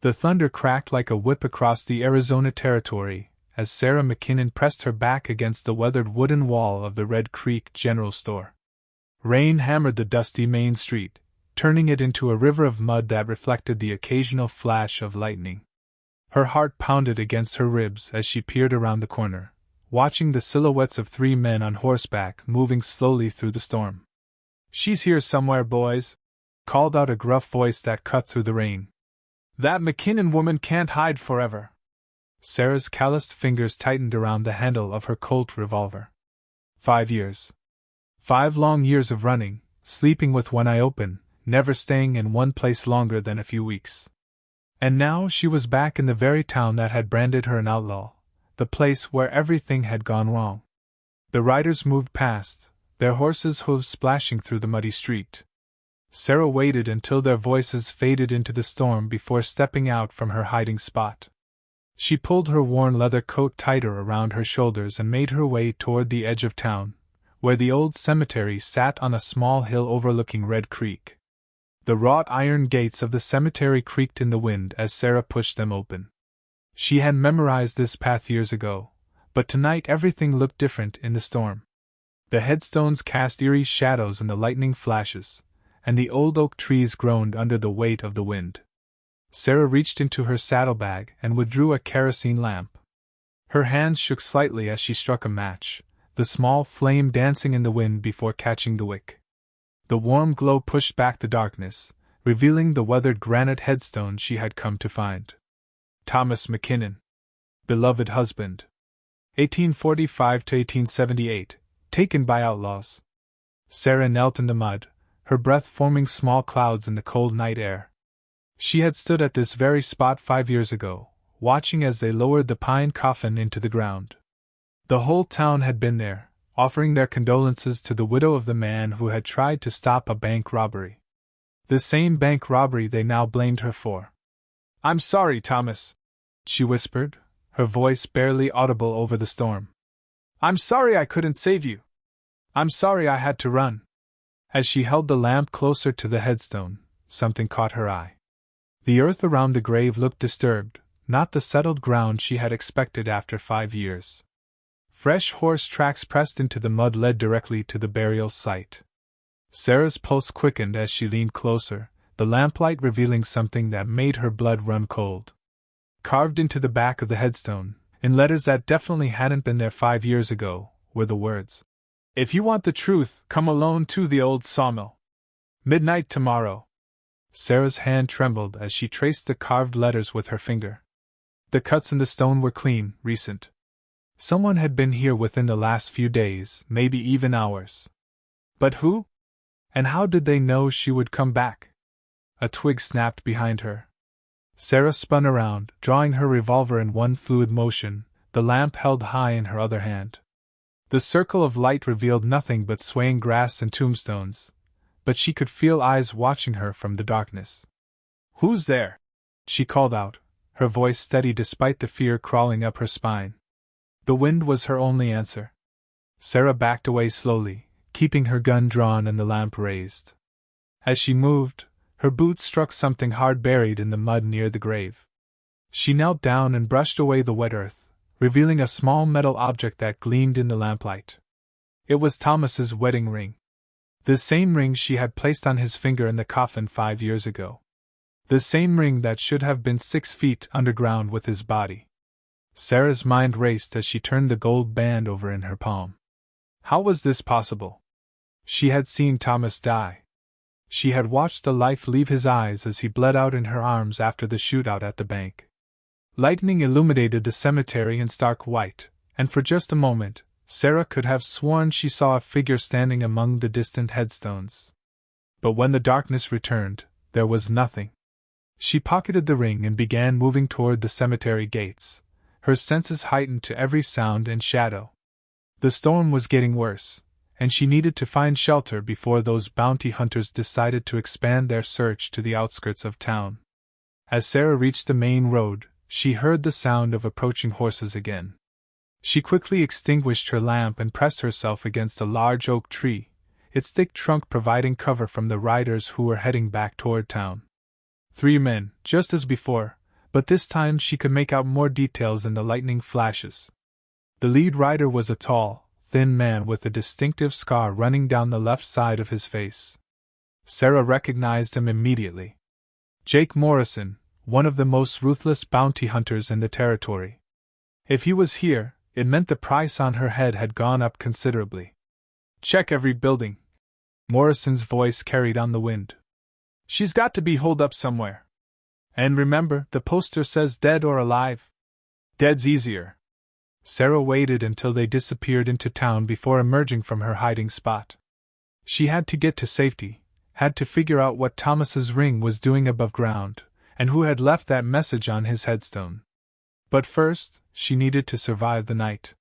The thunder cracked like a whip across the Arizona territory as Sarah McKinnon pressed her back against the weathered wooden wall of the Red Creek General Store. Rain hammered the dusty main street, turning it into a river of mud that reflected the occasional flash of lightning. Her heart pounded against her ribs as she peered around the corner, watching the silhouettes of 3 men on horseback moving slowly through the storm. "She's here somewhere, boys," called out a gruff voice that cut through the rain. "That McKinnon woman can't hide forever." Sarah's calloused fingers tightened around the handle of her Colt revolver. 5 years. 5 long years of running, sleeping with one eye open, never staying in one place longer than a few weeks. And now she was back in the very town that had branded her an outlaw, the place where everything had gone wrong. The riders moved past, their horses' hooves splashing through the muddy street. Sarah waited until their voices faded into the storm before stepping out from her hiding spot. She pulled her worn leather coat tighter around her shoulders and made her way toward the edge of town, where the old cemetery sat on a small hill overlooking Red Creek. The wrought iron gates of the cemetery creaked in the wind as Sarah pushed them open. She had memorized this path years ago, but tonight everything looked different in the storm. The headstones cast eerie shadows in the lightning flashes, and the old oak trees groaned under the weight of the wind. Sarah reached into her saddlebag and withdrew a kerosene lamp. Her hands shook slightly as she struck a match, the small flame dancing in the wind before catching the wick. The warm glow pushed back the darkness, revealing the weathered granite headstone she had come to find. Thomas McKinnon. Beloved husband. 1845 to 1878, taken by outlaws. Sarah knelt in the mud, her breath forming small clouds in the cold night air. She had stood at this very spot 5 years ago, watching as they lowered the pine coffin into the ground. The whole town had been there, offering their condolences to the widow of the man who had tried to stop a bank robbery. The same bank robbery they now blamed her for. "I'm sorry, Thomas," she whispered, her voice barely audible over the storm. "I'm sorry I couldn't save you. I'm sorry I had to run." As she held the lamp closer to the headstone, something caught her eye. The earth around the grave looked disturbed, not the settled ground she had expected after 5 years. Fresh horse tracks pressed into the mud led directly to the burial site. Sarah's pulse quickened as she leaned closer, the lamplight revealing something that made her blood run cold. Carved into the back of the headstone, in letters that definitely hadn't been there 5 years ago, were the words, "If you want the truth, come alone to the old sawmill. Midnight tomorrow." Sarah's hand trembled as she traced the carved letters with her finger. The cuts in the stone were clean, recent. Someone had been here within the last few days, maybe even hours. But who? And how did they know she would come back? A twig snapped behind her. Sarah spun around, drawing her revolver in one fluid motion, the lamp held high in her other hand. The circle of light revealed nothing but swaying grass and tombstones, but she could feel eyes watching her from the darkness. "Who's there?" she called out, her voice steady despite the fear crawling up her spine. The wind was her only answer. Sarah backed away slowly, keeping her gun drawn and the lamp raised. As she moved, her boots struck something hard buried in the mud near the grave. She knelt down and brushed away the wet earth, revealing a small metal object that gleamed in the lamplight. It was Thomas's wedding ring. The same ring she had placed on his finger in the coffin 5 years ago. The same ring that should have been 6 feet underground with his body. Sarah's mind raced as she turned the gold band over in her palm. How was this possible? She had seen Thomas die. She had watched the life leave his eyes as he bled out in her arms after the shootout at the bank. Lightning illuminated the cemetery in stark white, and for just a moment, Sarah could have sworn she saw a figure standing among the distant headstones. But when the darkness returned, there was nothing. She pocketed the ring and began moving toward the cemetery gates, her senses heightened to every sound and shadow. The storm was getting worse, and she needed to find shelter before those bounty hunters decided to expand their search to the outskirts of town. As Sarah reached the main road, she heard the sound of approaching horses again. She quickly extinguished her lamp and pressed herself against a large oak tree, its thick trunk providing cover from the riders who were heading back toward town. 3 men, just as before, but this time she could make out more details in the lightning flashes. The lead rider was a tall, thin man with a distinctive scar running down the left side of his face. Sarah recognized him immediately. Jake Morrison, one of the most ruthless bounty hunters in the territory. If he was here, it meant the price on her head had gone up considerably. "Check every building," Morrison's voice carried on the wind. "She's got to be holed up somewhere. And remember, the poster says dead or alive. Dead's easier." Sarah waited until they disappeared into town before emerging from her hiding spot. She had to get to safety, had to figure out what Thomas's ring was doing above ground, and who had left that message on his headstone. But first, she needed to survive the night.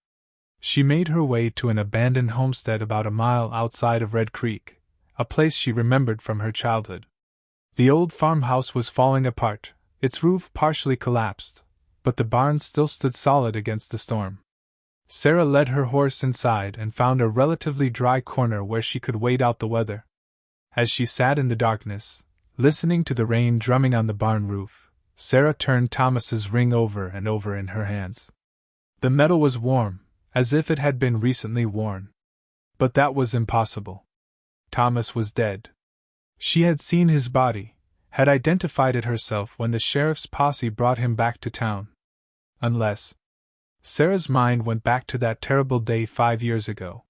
She made her way to an abandoned homestead about a mile outside of Red Creek, a place she remembered from her childhood. The old farmhouse was falling apart, its roof partially collapsed, but the barn still stood solid against the storm. Sarah led her horse inside and found a relatively dry corner where she could wait out the weather. As she sat in the darkness, listening to the rain drumming on the barn roof, Sarah turned Thomas's ring over and over in her hands. The metal was warm, as if it had been recently worn. But that was impossible. Thomas was dead. She had seen his body, had identified it herself when the sheriff's posse brought him back to town. Unless... Sarah's mind went back to that terrible day 5 years ago.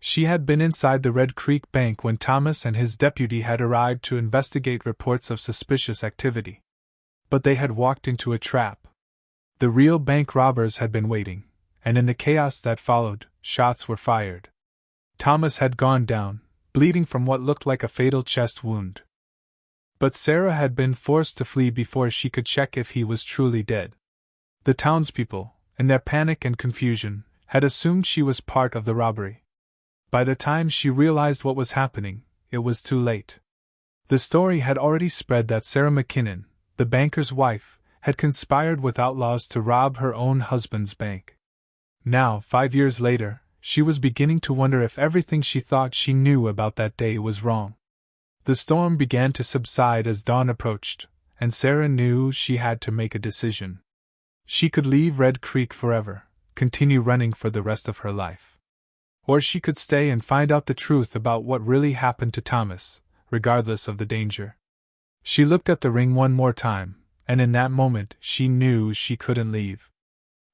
She had been inside the Red Creek Bank when Thomas and his deputy had arrived to investigate reports of suspicious activity. But they had walked into a trap. The real bank robbers had been waiting, and in the chaos that followed, shots were fired. Thomas had gone down, bleeding from what looked like a fatal chest wound. But Sarah had been forced to flee before she could check if he was truly dead. The townspeople, in their panic and confusion, had assumed she was part of the robbery. By the time she realized what was happening, it was too late. The story had already spread that Sarah McKinnon, the banker's wife, had conspired with outlaws to rob her own husband's bank. Now, 5 years later, she was beginning to wonder if everything she thought she knew about that day was wrong. The storm began to subside as dawn approached, and Sarah knew she had to make a decision. She could leave Red Creek forever, continue running for the rest of her life. Or she could stay and find out the truth about what really happened to Thomas, regardless of the danger. She looked at the ring one more time, and in that moment she knew she couldn't leave.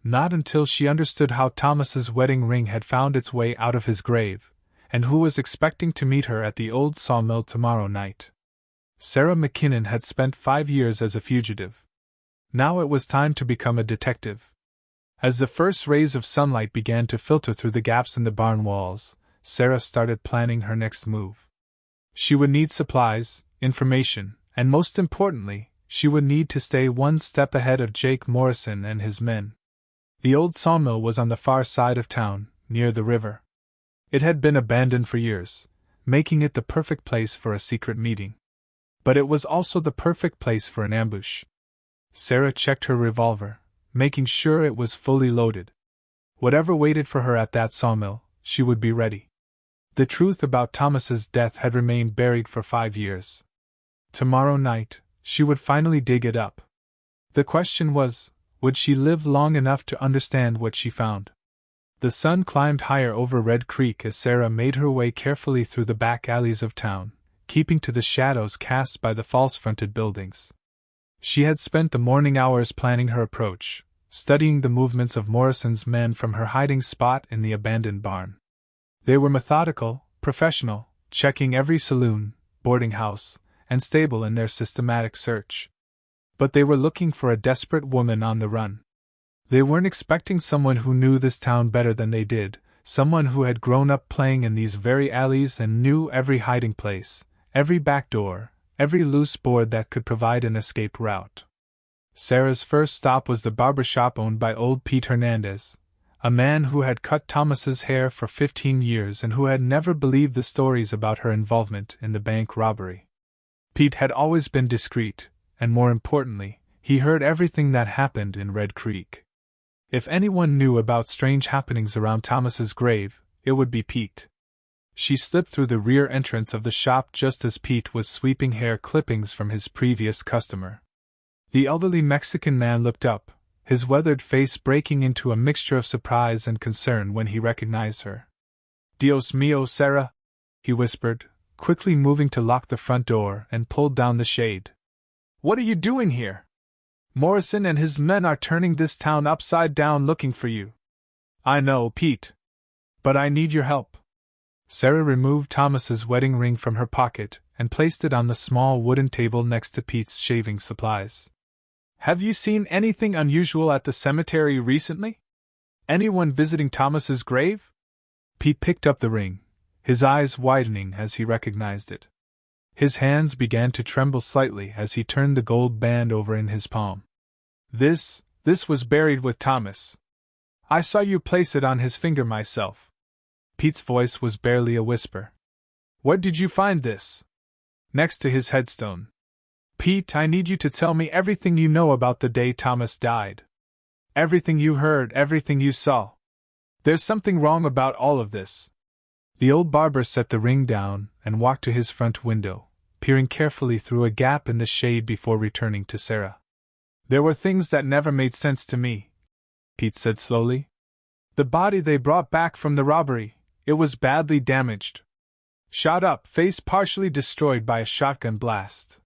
Not until she understood how Thomas's wedding ring had found its way out of his grave, and who was expecting to meet her at the old sawmill tomorrow night. Sarah McKinnon had spent 5 years as a fugitive. Now it was time to become a detective. As the first rays of sunlight began to filter through the gaps in the barn walls, Sarah started planning her next move. She would need supplies, information, and most importantly, she would need to stay one step ahead of Jake Morrison and his men. The old sawmill was on the far side of town, near the river. It had been abandoned for years, making it the perfect place for a secret meeting. But it was also the perfect place for an ambush. Sarah checked her revolver, making sure it was fully loaded. Whatever waited for her at that sawmill, she would be ready. The truth about Thomas's death had remained buried for 5 years. Tomorrow night, she would finally dig it up. The question was, would she live long enough to understand what she found? The sun climbed higher over Red Creek as Sarah made her way carefully through the back alleys of town, keeping to the shadows cast by the false-fronted buildings. She had spent the morning hours planning her approach, studying the movements of Morrison's men from her hiding spot in the abandoned barn. They were methodical, professional, checking every saloon, boarding house, and stable in their systematic search. But they were looking for a desperate woman on the run. They weren't expecting someone who knew this town better than they did, someone who had grown up playing in these very alleys and knew every hiding place, every back door, every loose board that could provide an escape route. Sarah's first stop was the barber shop owned by old Pete Hernandez, a man who had cut Thomas's hair for 15 years and who had never believed the stories about her involvement in the bank robbery. Pete had always been discreet, and more importantly, he heard everything that happened in Red Creek. If anyone knew about strange happenings around Thomas's grave, it would be Pete. She slipped through the rear entrance of the shop just as Pete was sweeping hair clippings from his previous customer. The elderly Mexican man looked up, his weathered face breaking into a mixture of surprise and concern when he recognized her. "Dios mío, Sarah," he whispered, quickly moving to lock the front door and pulled down the shade. "What are you doing here? Morrison and his men are turning this town upside down looking for you." "I know, Pete. But I need your help." Sarah removed Thomas's wedding ring from her pocket and placed it on the small wooden table next to Pete's shaving supplies. "Have you seen anything unusual at the cemetery recently? Anyone visiting Thomas's grave?" Pete picked up the ring, his eyes widening as he recognized it. His hands began to tremble slightly as he turned the gold band over in his palm. This was buried with Thomas. I saw you place it on his finger myself." Pete's voice was barely a whisper. "Where did you find this?" "Next to his headstone." "Pete, I need you to tell me everything you know about the day Thomas died. Everything you heard, everything you saw. There's something wrong about all of this." The old barber set the ring down and walked to his front window, peering carefully through a gap in the shade before returning to Sarah. "There were things that never made sense to me," Pete said slowly. "The body they brought back from the robbery, it was badly damaged. Shot up, face partially destroyed by a shotgun blast.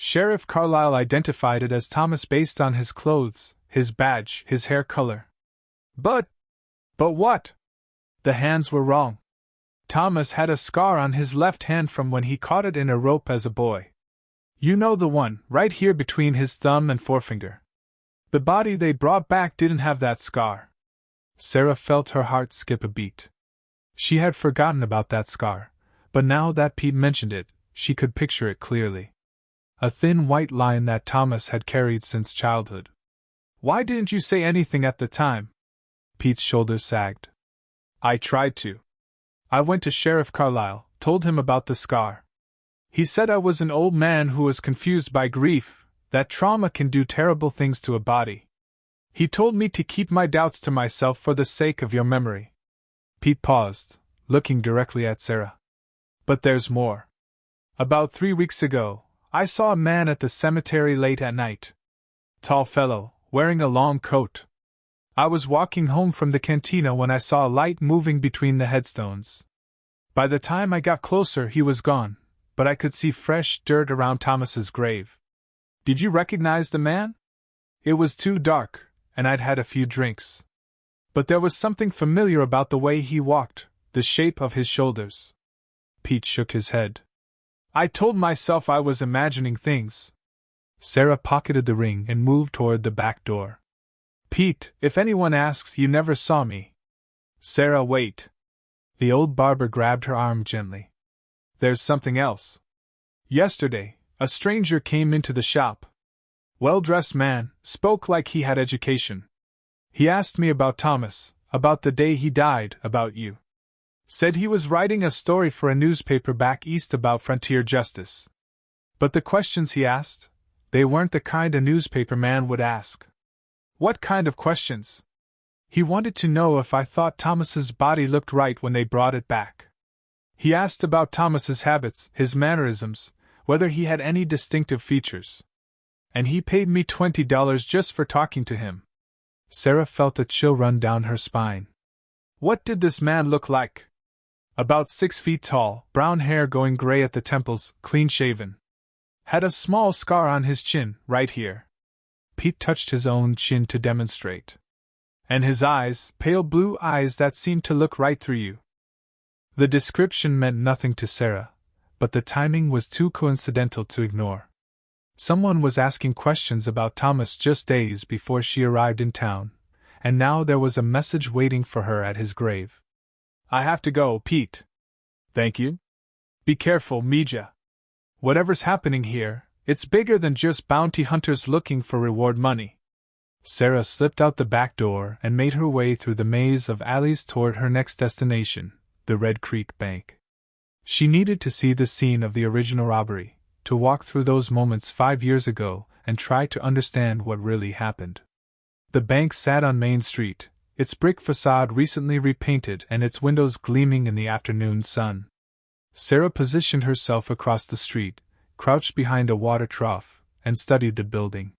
Sheriff Carlisle identified it as Thomas based on his clothes, his badge, his hair color. But what? The hands were wrong. Thomas had a scar on his left hand from when he caught it in a rope as a boy. You know the one, right here between his thumb and forefinger. The body they brought back didn't have that scar." Sarah felt her heart skip a beat. She had forgotten about that scar, but now that Pete mentioned it, she could picture it clearly. A thin white line that Thomas had carried since childhood. "Why didn't you say anything at the time?" Pete's shoulders sagged. "I tried to. I went to Sheriff Carlisle, told him about the scar. He said I was an old man who was confused by grief, that trauma can do terrible things to a body. He told me to keep my doubts to myself for the sake of your memory." Pete paused, looking directly at Sarah. "But there's more. About 3 weeks ago, I saw a man at the cemetery late at night. Tall fellow, wearing a long coat. I was walking home from the cantina when I saw a light moving between the headstones. By the time I got closer, he was gone, but I could see fresh dirt around Thomas's grave." "Did you recognize the man?" "It was too dark, and I'd had a few drinks. But there was something familiar about the way he walked, the shape of his shoulders." Pete shook his head. "I told myself I was imagining things." Sarah pocketed the ring and moved toward the back door. "Pete, if anyone asks, you never saw me." "Sarah, wait." The old barber grabbed her arm gently. "There's something else. Yesterday, a stranger came into the shop. Well-dressed man, spoke like he had education. He asked me about Thomas, about the day he died, about you. Said he was writing a story for a newspaper back east about frontier justice. But the questions he asked, they weren't the kind a newspaper man would ask." "What kind of questions?" "He wanted to know if I thought Thomas's body looked right when they brought it back. He asked about Thomas's habits, his mannerisms, whether he had any distinctive features. And he paid me $20 just for talking to him." Sarah felt a chill run down her spine. "What did this man look like?" "About 6 feet tall, brown hair going gray at the temples, clean-shaven. Had a small scar on his chin, right here." Pete touched his own chin to demonstrate. "And his eyes, pale blue eyes that seemed to look right through you." The description meant nothing to Sarah, but the timing was too coincidental to ignore. Someone was asking questions about Thomas just days before she arrived in town, and now there was a message waiting for her at his grave. "I have to go, Pete." "Thank you." "Be careful, Mija. Whatever's happening here, it's bigger than just bounty hunters looking for reward money." Sarah slipped out the back door and made her way through the maze of alleys toward her next destination, the Red Creek Bank. She needed to see the scene of the original robbery, to walk through those moments 5 years ago and try to understand what really happened. The bank sat on Main Street, its brick facade recently repainted and its windows gleaming in the afternoon sun. Sarah positioned herself across the street, crouched behind a water trough, and studied the building.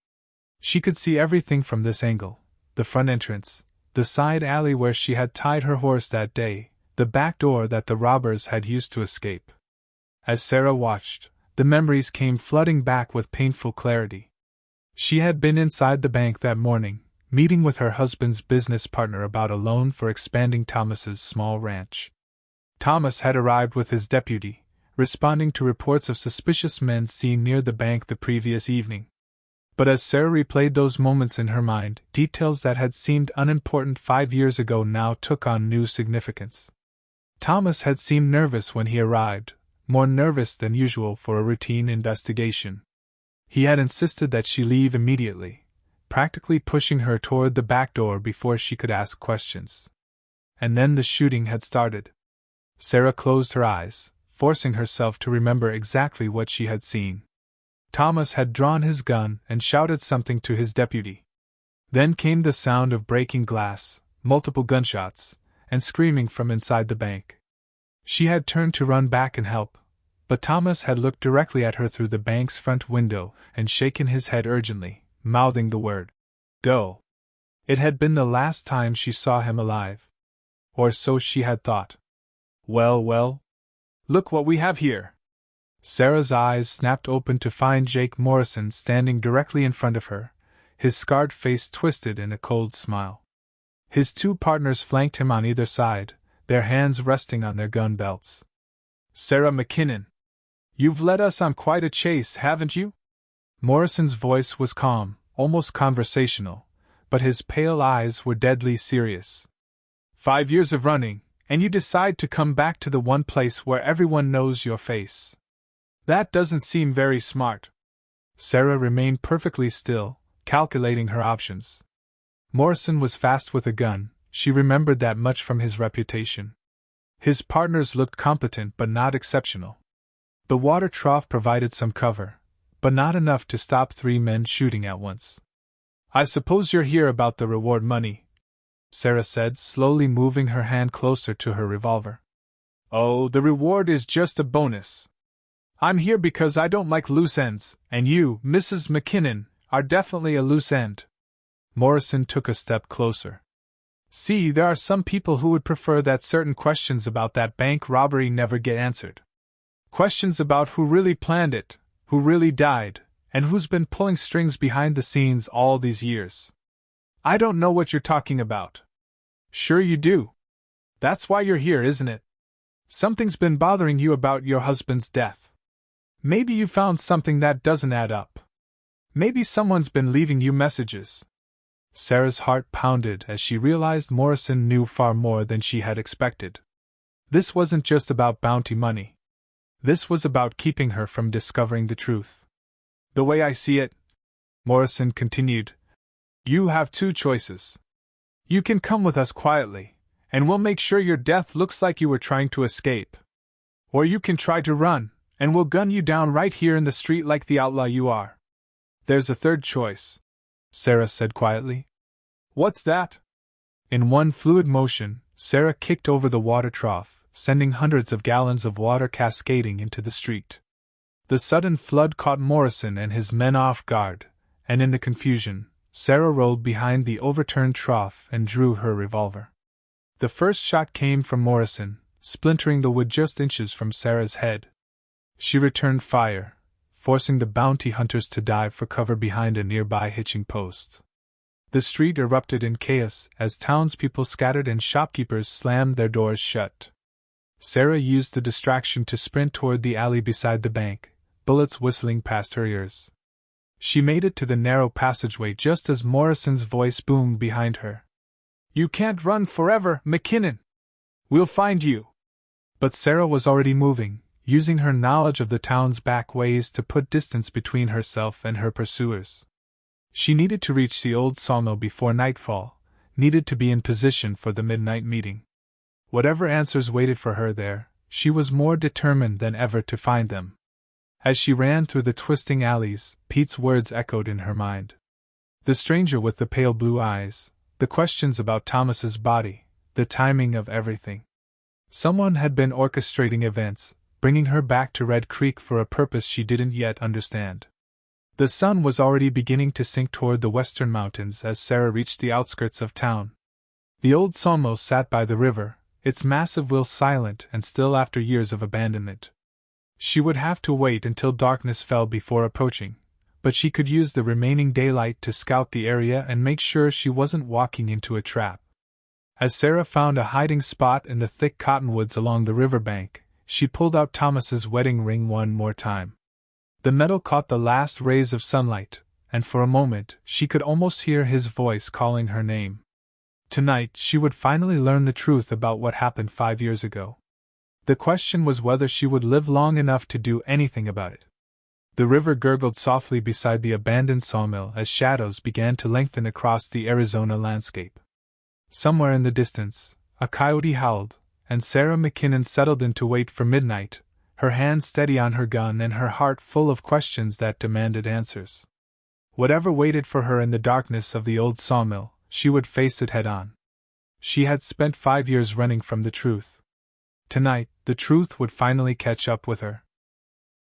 She could see everything from this angle: the front entrance, the side alley where she had tied her horse that day, the back door that the robbers had used to escape. As Sarah watched, the memories came flooding back with painful clarity. She had been inside the bank that morning, meeting with her husband's business partner about a loan for expanding Thomas's small ranch. Thomas had arrived with his deputy, responding to reports of suspicious men seen near the bank the previous evening. But as Sarah replayed those moments in her mind, details that had seemed unimportant 5 years ago now took on new significance. Thomas had seemed nervous when he arrived, more nervous than usual for a routine investigation. He had insisted that she leave immediately, practically pushing her toward the back door before she could ask questions. And then the shooting had started. Sarah closed her eyes, forcing herself to remember exactly what she had seen. Thomas had drawn his gun and shouted something to his deputy. Then came the sound of breaking glass, multiple gunshots, and screaming from inside the bank. She had turned to run back and help, but Thomas had looked directly at her through the bank's front window and shaken his head urgently, mouthing the word, "Go." It had been the last time she saw him alive. Or so she had thought. Well, well. Look what we have here. Sarah's eyes snapped open to find Jake Morrison standing directly in front of her, his scarred face twisted in a cold smile. His two partners flanked him on either side, their hands resting on their gun belts. "Sarah McKinnon, you've led us on quite a chase, haven't you?" Morrison's voice was calm, almost conversational, but his pale eyes were deadly serious. 5 years of running, and you decide to come back to the one place where everyone knows your face. That doesn't seem very smart. Sarah remained perfectly still, calculating her options. Morrison was fast with a gun, she remembered that much from his reputation. His partners looked competent but not exceptional. The water trough provided some cover, but not enough to stop 3 men shooting at once. "I suppose you're here about the reward money," Sarah said, slowly moving her hand closer to her revolver. "Oh, the reward is just a bonus. I'm here because I don't like loose ends, and you, Mrs. McKinnon, are definitely a loose end." Morrison took a step closer. "See, there are some people who would prefer that certain questions about that bank robbery never get answered. Questions about who really planned it, who really died, and who's been pulling strings behind the scenes all these years. I don't know what you're talking about." "Sure you do. That's why you're here, isn't it? Something's been bothering you about your husband's death. Maybe you found something that doesn't add up. Maybe someone's been leaving you messages." Sarah's heart pounded as she realized Morrison knew far more than she had expected. This wasn't just about bounty money. This was about keeping her from discovering the truth. "The way I see it," Morrison continued, "you have 2 choices. You can come with us quietly, and we'll make sure your death looks like you were trying to escape. Or you can try to run, and we'll gun you down right here in the street like the outlaw you are. There's a third choice," Sarah said quietly. "What's that?" In one fluid motion, Sarah kicked over the water trough, sending hundreds of gallons of water cascading into the street. The sudden flood caught Morrison and his men off guard, and in the confusion, Sarah rolled behind the overturned trough and drew her revolver. The first shot came from Morrison, splintering the wood just inches from Sarah's head. She returned fire, forcing the bounty hunters to dive for cover behind a nearby hitching post. The street erupted in chaos as townspeople scattered and shopkeepers slammed their doors shut. Sarah used the distraction to sprint toward the alley beside the bank, bullets whistling past her ears. She made it to the narrow passageway just as Morrison's voice boomed behind her. "You can't run forever, McKinnon! We'll find you!" But Sarah was already moving, using her knowledge of the town's back ways to put distance between herself and her pursuers. She needed to reach the old sawmill before nightfall, needed to be in position for the midnight meeting. Whatever answers waited for her there, she was more determined than ever to find them. As she ran through the twisting alleys, Pete's words echoed in her mind. The stranger with the pale blue eyes, the questions about Thomas's body, the timing of everything. Someone had been orchestrating events, bringing her back to Red Creek for a purpose she didn't yet understand. The sun was already beginning to sink toward the western mountains as Sarah reached the outskirts of town. The old sawmill sat by the river, its massive wheels silent and still after years of abandonment. She would have to wait until darkness fell before approaching, but she could use the remaining daylight to scout the area and make sure she wasn't walking into a trap. As Sarah found a hiding spot in the thick cottonwoods along the riverbank, she pulled out Thomas's wedding ring one more time. The metal caught the last rays of sunlight, and for a moment she could almost hear his voice calling her name. Tonight she would finally learn the truth about what happened 5 years ago. The question was whether she would live long enough to do anything about it. The river gurgled softly beside the abandoned sawmill as shadows began to lengthen across the Arizona landscape. Somewhere in the distance, a coyote howled, and Sarah McKinnon settled in to wait for midnight, her hand steady on her gun and her heart full of questions that demanded answers. Whatever waited for her in the darkness of the old sawmill, she would face it head-on. She had spent 5 years running from the truth. Tonight, the truth would finally catch up with her.